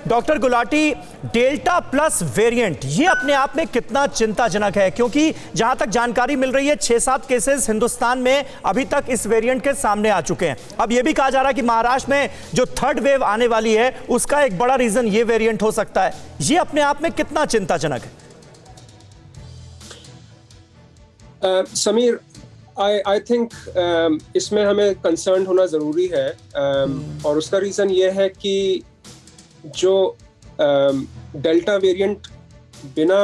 Doctor Gulati, delta plus variant ये अपने आप में कितना चिंताजनक है? क्योंकि जहां तक जानकारी मिल रही है 6-7 केसेस हिंदुस्तान में अभी तक इस वेरिएंट के सामने आ चुके हैं। अब यह भी कहा जा रहा है कि महाराष्ट्र में जो थर्ड वेव आने वाली है उसका एक बड़ा रीजन ये वेरिएंट हो सकता है। ये अपने आप में कितना चिंताजनक है? समीर, आई थिंक इसमें हमें कंसर्न होना जरूरी है, और उसका रीजन ये है कि जो डेल्टा वेरिएंट बिना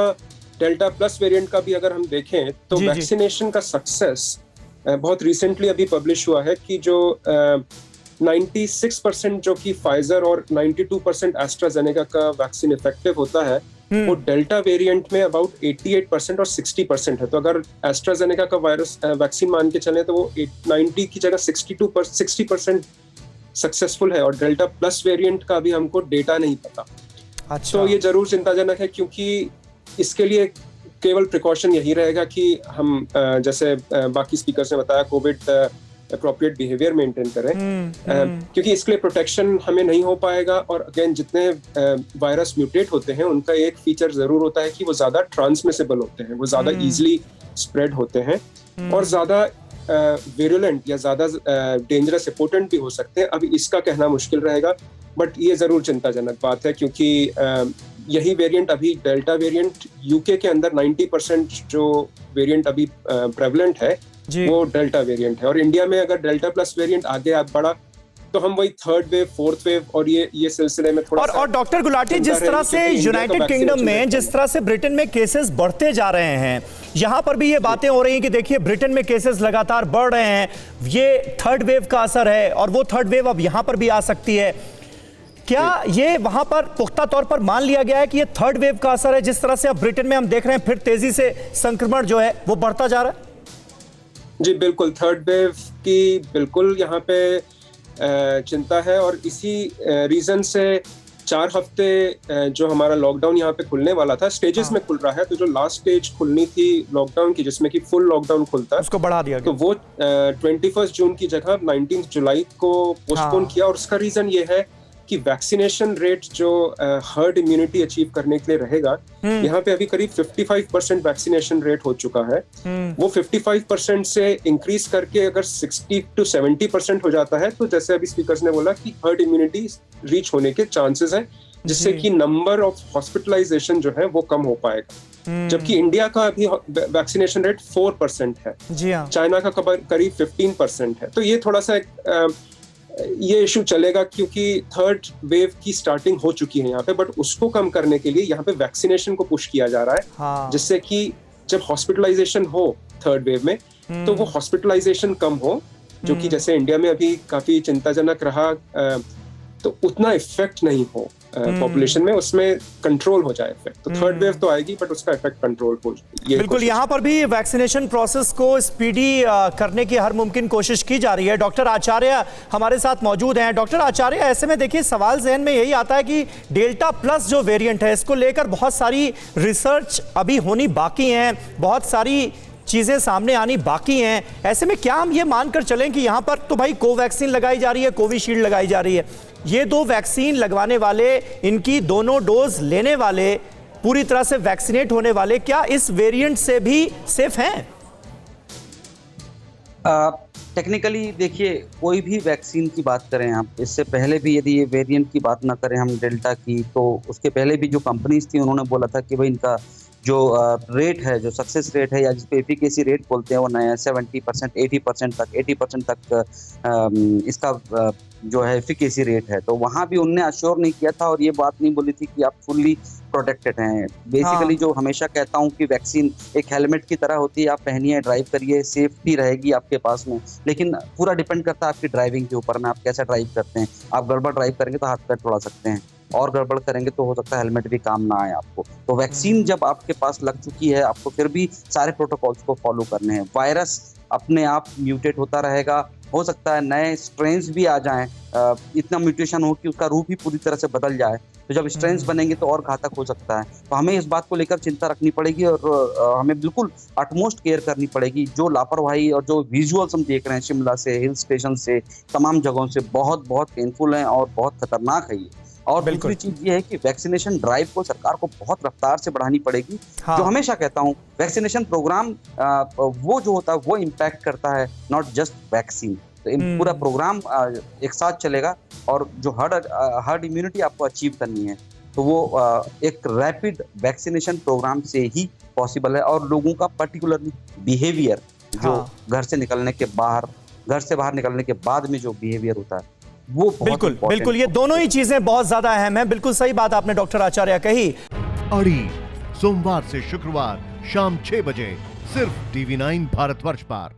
डेल्टा प्लस वेरिएंट का भी अगर हम देखें तो वैक्सीनेशन का सक्सेस बहुत रिसेंटली अभी पब्लिश हुआ है कि जो 96% जो कि फाइजर और 92% एस्ट्राजेनेका का वैक्सीन इफेक्टिव होता है, वो डेल्टा वेरिएंट में अबाउट 88% और 60% है। तो अगर एस्ट्राजेनेका का वायरस वैक्सीन मान के चले तो वो 90 की जगह 60% सक्सेसफुल है, और डेल्टा प्लस वेरिएंट का भी हमको डेटा नहीं पता। अच्छा। तो ये जरूर चिंताजनक है, क्योंकि इसके लिए केवल प्रिकॉशन यही रहेगा कि हम जैसे बाकी स्पीकर्स ने बताया कोविड अप्रोप्रिएट बिहेवियर मेंटेन करें, क्योंकि इसके लिए प्रोटेक्शन हमें नहीं हो पाएगा। और अगेन, जितने वायरस म्यूटेट होते हैं उनका एक फीचर जरूर होता है कि वो ज्यादा ट्रांसमिसेबल होते हैं, वो ज्यादा इजीली स्प्रेड होते हैं और ज्यादा विरुलेंट या ज्यादा डेंजरस पोटेंट भी हो सकते हैं। अभी इसका कहना मुश्किल रहेगा, बट ये जरूर चिंताजनक बात है, क्योंकि यही वेरिएंट अभी डेल्टा वेरिएंट यूके के अंदर 90% जो वेरिएंट अभी प्रेवलेंट है वो डेल्टा वेरिएंट है, और इंडिया में अगर डेल्टा प्लस वेरिएंट आगे बढ़ा तो हम वही थर्ड वेव, फोर्थ वेव और ये सिलसिले में थोड़ा और डॉक्टर गुलाटी, जिस तरह से यूनाइटेड किंगडम में, जिस तरह से ब्रिटेन में केसेस बढ़ते जा रहे हैं, यहां पर भी ये बातें हो रही हैं कि देखिए ब्रिटेन में केसेस लगातार बढ़ रहे हैं, ये थर्ड वेव का असर है और वो थर्ड वेव अब यहां पर भी आ सकती है। क्या ये वहां पर पुख्ता तौर पर मान लिया गया है कि ये थर्ड वेव का असर है, जिस तरह से अब ब्रिटेन में हम देख रहे हैं फिर तेजी से संक्रमण जो है वो बढ़ता जा रहा है? जी बिल्कुल, थर्ड वेव की बिल्कुल यहाँ पे चिंता है, और इसी रीजन से 4 हफ्ते जो हमारा लॉकडाउन यहाँ पे खुलने वाला था, स्टेजेस में खुल रहा है। तो जो लास्ट स्टेज खुलनी थी लॉकडाउन की, जिसमें कि फुल लॉकडाउन खुलता है, उसको बढ़ा दिया गया। तो वो 21 जून की जगह 19 जुलाई को पोस्टपोन किया। और उसका रीजन ये है कि वैक्सीनेशन रेट जो हर्ड इम्यूनिटी अचीव करने के लिए रहेगा, यहाँ पे अभी करीब 55% वैक्सीनेशन रेट हो चुका है। वो 55% से इंक्रीज करके अगर 60 to 70% हो जाता है, तो जैसे अभी स्पीकर्स ने बोला कि हर्ड इम्यूनिटी रीच होने के चांसेस हैं, जिससे कि नंबर ऑफ हॉस्पिटलाइजेशन जो है वो कम हो पाएगा। जबकि इंडिया का अभी वैक्सीनेशन रेट 4% है, चाइना का करीब 15% है। तो ये थोड़ा सा ये इशू चलेगा, क्योंकि थर्ड वेव की स्टार्टिंग हो चुकी है यहाँ पे, बट उसको कम करने के लिए यहाँ पे वैक्सीनेशन को पुश किया जा रहा है, जिससे कि जब हॉस्पिटलाइजेशन हो थर्ड वेव में तो वो हॉस्पिटलाइजेशन कम हो, जो कि जैसे इंडिया में अभी काफी चिंताजनक रहा, तो उतना इफेक्ट नहीं हो पॉपुलेशन में, उसमें कंट्रोल हो जाए इफेक्ट। तो थर्ड वेव तो आएगी, बट उसका इफेक्ट कंट्रोल हो जाए। बिल्कुल, यहाँ पर भी वैक्सीनेशन प्रोसेस को स्पीडी करने की हर मुमकिन कोशिश की जा रही है। डॉक्टर आचार्य हमारे साथ मौजूद हैं। डॉक्टर आचार्य, ऐसे में देखिए सवाल जहन में यही आता है कि डेल्टा प्लस जो वेरिएंट है, इसको लेकर बहुत सारी रिसर्च अभी होनी बाकी है, बहुत सारी चीजें सामने आनी बाकी हैं। ऐसे में क्या हम ये मानकर चलें कि यहाँ पर तो भाई कोवैक्सीन लगाई जा रही है, कोविशील्ड लगाई जा रही है, ये 2 वैक्सीन लगवाने वाले, इनकी दोनों डोज लेने वाले, पूरी तरह से वैक्सीनेट होने वाले, क्या इस वेरिएंट से भी सेफ हैं? टेक्निकली देखिए, कोई भी वैक्सीन की बात करें आप, इससे पहले भी यदि ये वेरिएंट की बात ना करें हम डेल्टा की, तो उसके पहले भी जो कंपनीज थी उन्होंने बोला था कि भाई इनका जो रेट है, जो सक्सेस रेट है या जिसको एफिकेसी रेट बोलते हैं, वो नया 70%, 80% तक इसका जो है एफिकेसी रेट है। तो वहाँ भी उनने अश्योर नहीं किया था और ये बात नहीं बोली थी कि आप फुल्ली प्रोटेक्टेड हैं। बेसिकली जो हमेशा कहता हूँ कि वैक्सीन एक हेलमेट की तरह होती है, आप पहनिए, ड्राइव करिए, सेफ्टी रहेगी आपके पास में, लेकिन पूरा डिपेंड करता है आपकी ड्राइविंग के ऊपर में, आप कैसा ड्राइव करते हैं। आप गड़बड़ ड्राइव करेंगे तो हाथ पैर तोड़ा सकते हैं, और गड़बड़ करेंगे तो हो सकता है हेलमेट भी काम ना आए आपको। तो वैक्सीन जब आपके पास लग चुकी है, आपको फिर भी सारे प्रोटोकॉल्स को फॉलो करने हैं। वायरस अपने आप म्यूटेट होता रहेगा, हो सकता है नए स्ट्रेन्स भी आ जाएं, इतना म्यूटेशन हो कि उसका रूप ही पूरी तरह से बदल जाए। तो जब स्ट्रेन्स बनेंगे तो और घातक हो सकता है। तो हमें इस बात को लेकर चिंता रखनी पड़ेगी और हमें बिल्कुल अटमोस्ट केयर करनी पड़ेगी। जो लापरवाही और जो विजुअल्स हम देख रहे हैं शिमला से, हिल स्टेशन से, तमाम जगहों से, बहुत बहुत पेनफुल हैं और बहुत खतरनाक है ये। और बिल्कुल। दूसरी चीज ये है कि वैक्सीनेशन ड्राइव को सरकार को बहुत रफ्तार से बढ़ानी पड़ेगी। हाँ। जो हमेशा कहता हूँ, वैक्सीनेशन प्रोग्राम वो जो होता है वो इम्पैक्ट करता है, नॉट जस्ट वैक्सीन। तो पूरा प्रोग्राम एक साथ चलेगा और जो हर्ड इम्यूनिटी आपको अचीव करनी है तो वो एक रैपिड वैक्सीनेशन प्रोग्राम से ही पॉसिबल है। और लोगों का पर्टिकुलरली बिहेवियर जो घर से बाहर निकलने के बाद में जो बिहेवियर होता है वो बहुत बिल्कुल important बिल्कुल, ये दोनों ही चीजें बहुत ज्यादा अहम हैं। बिल्कुल सही बात आपने डॉक्टर आचार्य कही। अड़ी सोमवार से शुक्रवार शाम 6 बजे सिर्फ TV9 भारतवर्ष पर।